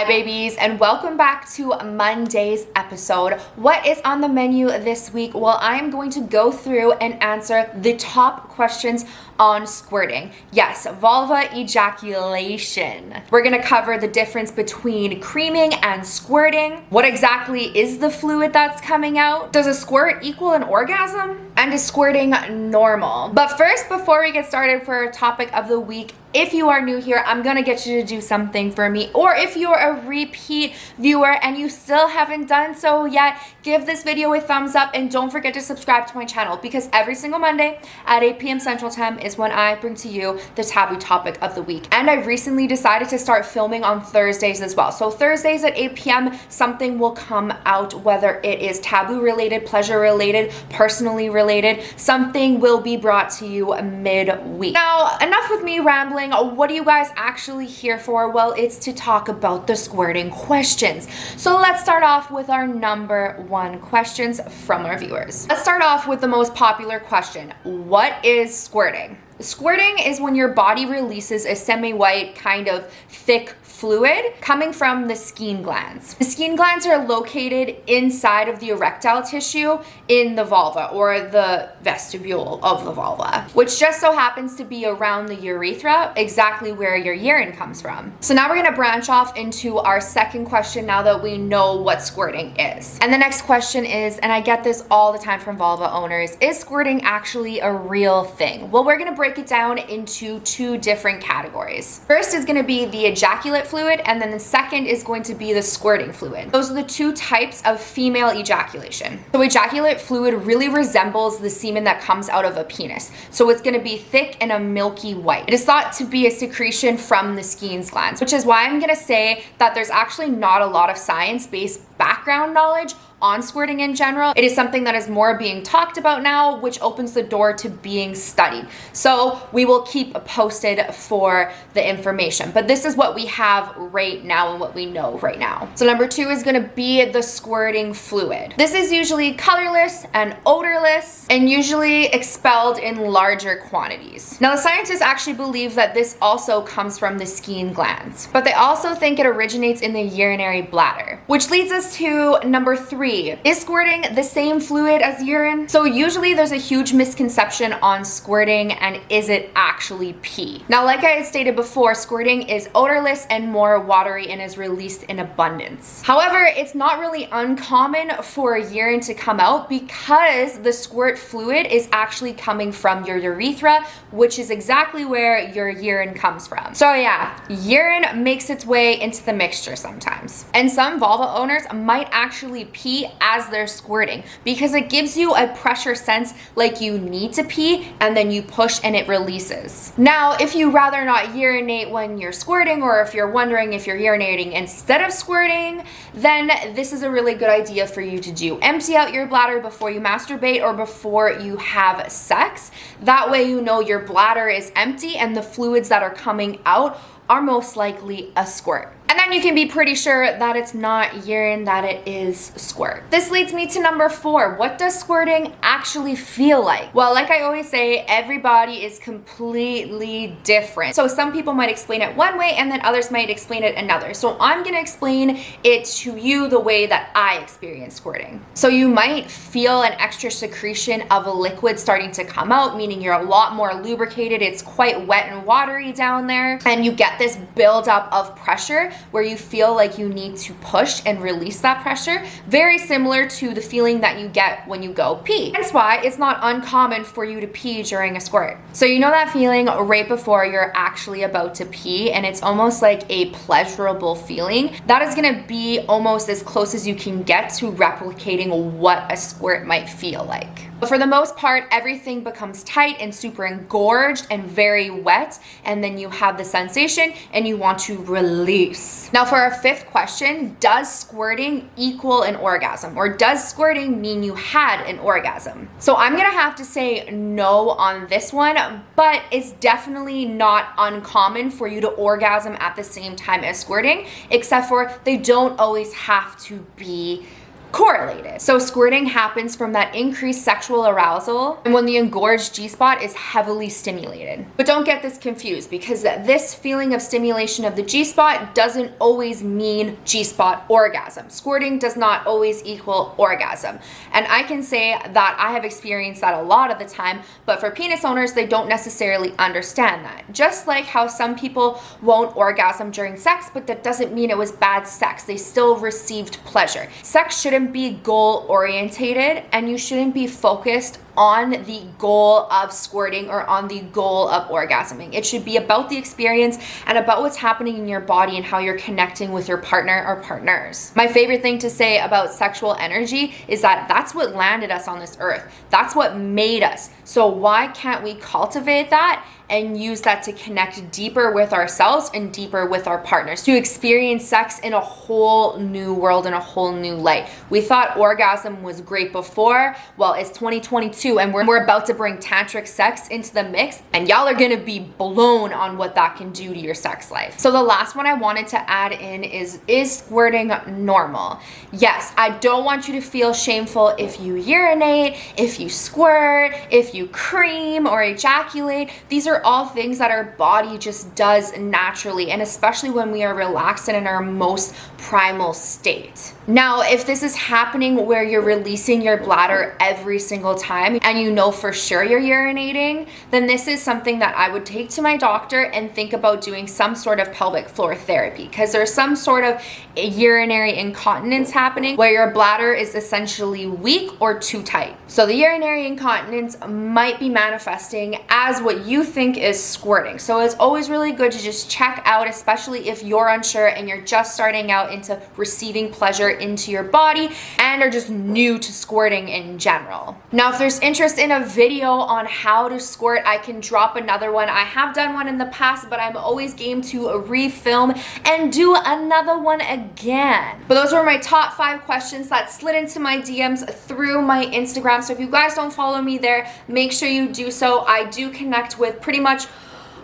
Hi babies, and welcome back to Monday's episode. What is on the menu this week? Well, I'm going to go through and answer the top questions on squirting. Yes, vulva ejaculation. We're gonna cover the difference between creaming and squirting. What exactly is the fluid that's coming out? Does a squirt equal an orgasm? And is squirting normal? But first, before we get started for our topic of the week, if you are new here, I'm gonna get you to do something for me. Or if you're a repeat viewer and you still haven't done so yet, give this video a thumbs up and don't forget to subscribe to my channel, because every single Monday at 8 p.m. Central Time is when I bring to you the taboo topic of the week. And I recently decided to start filming on Thursdays as well. So Thursdays at 8 p.m. something will come out, whether it is taboo related, pleasure related, personally related, something will be brought to you midweek. Now, enough with me rambling. What are you guys actually here for? Well, it's to talk about the squirting questions. So let's start off with our number one questions from our viewers. Let's start off with the most popular question. What is squirting? Squirting is when your body releases a semi-white, kind of thick fluid coming from the skin glands. The skin glands are located inside of the erectile tissue in the vulva, or the vestibule of the vulva, which just so happens to be around the urethra, exactly where your urine comes from. So now we're gonna branch off into our second question now that we know what squirting is. And the next question is, and I get this all the time from vulva owners, is squirting actually a real thing? Well, we're gonna break it down into two different categories. First is gonna be the ejaculate fluid, and then the second is going to be the squirting fluid. Those are the two types of female ejaculation. So ejaculate fluid really resembles the semen that comes out of a penis. So it's gonna be thick and a milky white. It is thought to be a secretion from the skin glands, which is why I'm gonna say that there's actually not a lot of science-based background knowledge on squirting in general. It is something that is more being talked about now, which opens the door to being studied. So we will keep posted for the information, but this is what we have right now and what we know right now. So number two is gonna be the squirting fluid. This is usually colorless and odorless and usually expelled in larger quantities. Now the scientists actually believe that this also comes from the skin glands, but they also think it originates in the urinary bladder, which leads us to number three. Is squirting the same fluid as urine? So usually there's a huge misconception on squirting, and is it actually pee? Now, like I had stated before, squirting is odorless and more watery and is released in abundance. However, it's not really uncommon for urine to come out because the squirt fluid is actually coming from your urethra, which is exactly where your urine comes from. So yeah, urine makes its way into the mixture sometimes. And some vulva owners might actually pee as they're squirting because it gives you a pressure sense like you need to pee, and then you push and it releases. Now, if you rather not urinate when you're squirting, or if you're wondering if you're urinating instead of squirting, then this is a really good idea for you to do. Empty out your bladder before you masturbate or before you have sex. That way you know your bladder is empty and the fluids that are coming out are most likely a squirt. And then you can be pretty sure that it's not urine, that it is squirt. This leads me to number four. What does squirting actually feel like? Well, like I always say, everybody is completely different. So some people might explain it one way and then others might explain it another. So I'm gonna explain it to you the way that I experience squirting. So you might feel an extra secretion of a liquid starting to come out, meaning you're a lot more lubricated. It's quite wet and watery down there. And you get this buildup of pressure where you feel like you need to push and release that pressure, very similar to the feeling that you get when you go pee. That's why it's not uncommon for you to pee during a squirt. So you know that feeling right before you're actually about to pee, and it's almost like a pleasurable feeling. That is gonna be almost as close as you can get to replicating what a squirt might feel like. But for the most part, everything becomes tight and super engorged and very wet, and then you have the sensation and you want to release. Now for our fifth question, does squirting equal an orgasm, or does squirting mean you had an orgasm? So I'm gonna have to say no on this one, but it's definitely not uncommon for you to orgasm at the same time as squirting, except for they don't always have to be correlated. So squirting happens from that increased sexual arousal and when the engorged G-spot is heavily stimulated. But don't get this confused, because this feeling of stimulation of the G-spot doesn't always mean G-spot orgasm. Squirting does not always equal orgasm. And I can say that I have experienced that a lot of the time, but for penis owners, they don't necessarily understand that. Just like how some people won't orgasm during sex, but that doesn't mean it was bad sex. They still received pleasure. Sex shouldn't be goal orientated, and you shouldn't be focused on the goal of squirting or on the goal of orgasming. It should be about the experience and about what's happening in your body and how you're connecting with your partner or partners. My favorite thing to say about sexual energy is that that's what landed us on this earth. That's what made us. So why can't we cultivate that and use that to connect deeper with ourselves and deeper with our partners, to experience sex in a whole new world, in a whole new light? We thought orgasm was great before. Well, it's 2022 and we're about to bring tantric sex into the mix, and y'all are gonna be blown on what that can do to your sex life. So the last one I wanted to add in is squirting normal? Yes, I don't want you to feel shameful if you urinate, if you squirt, if you cream or ejaculate. These are all things that our body just does naturally, and especially when we are relaxed and in our most primal state. Now, if this is happening where you're releasing your bladder every single time and you know for sure you're urinating, then this is something that I would take to my doctor and think about doing some sort of pelvic floor therapy, because there's some sort of urinary incontinence happening where your bladder is essentially weak or too tight. So the urinary incontinence might be manifesting as what you think is squirting. So it's always really good to just check out, especially if you're unsure and you're just starting out into receiving pleasure into your body and are just new to squirting in general. Now, if there's interest in a video on how to squirt, I can drop another one. I have done one in the past, but I'm always game to refilm and do another one again. But those were my top 5 questions that slid into my DMs through my Instagram. So if you guys don't follow me there, make sure you do so. I do connect with pretty much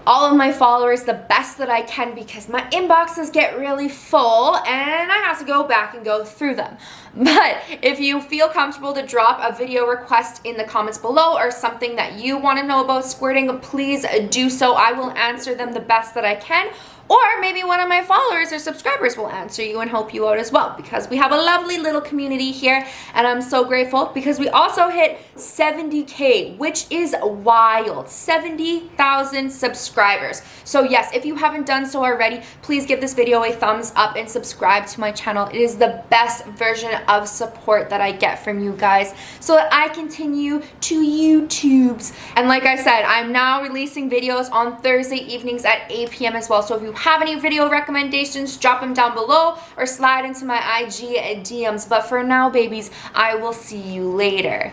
all of my followers the best that I can, because my inboxes get really full and I have to go back and go through them. But if you feel comfortable to drop a video request in the comments below or something that you want to know about squirting, please do so. I will answer them the best that I can. Or maybe one of my followers or subscribers will answer you and help you out as well, because we have a lovely little community here, and I'm so grateful because we also hit 70K, which is wild. 70,000 subscribers. So yes, if you haven't done so already, please give this video a thumbs up and subscribe to my channel. It is the best version of support that I get from you guys so that I continue to YouTubes. And like I said, I'm now releasing videos on Thursday evenings at 8 p.m. as well. So if you have any video recommendations, drop them down below or slide into my IG DMs. But for now, babies, I will see you later.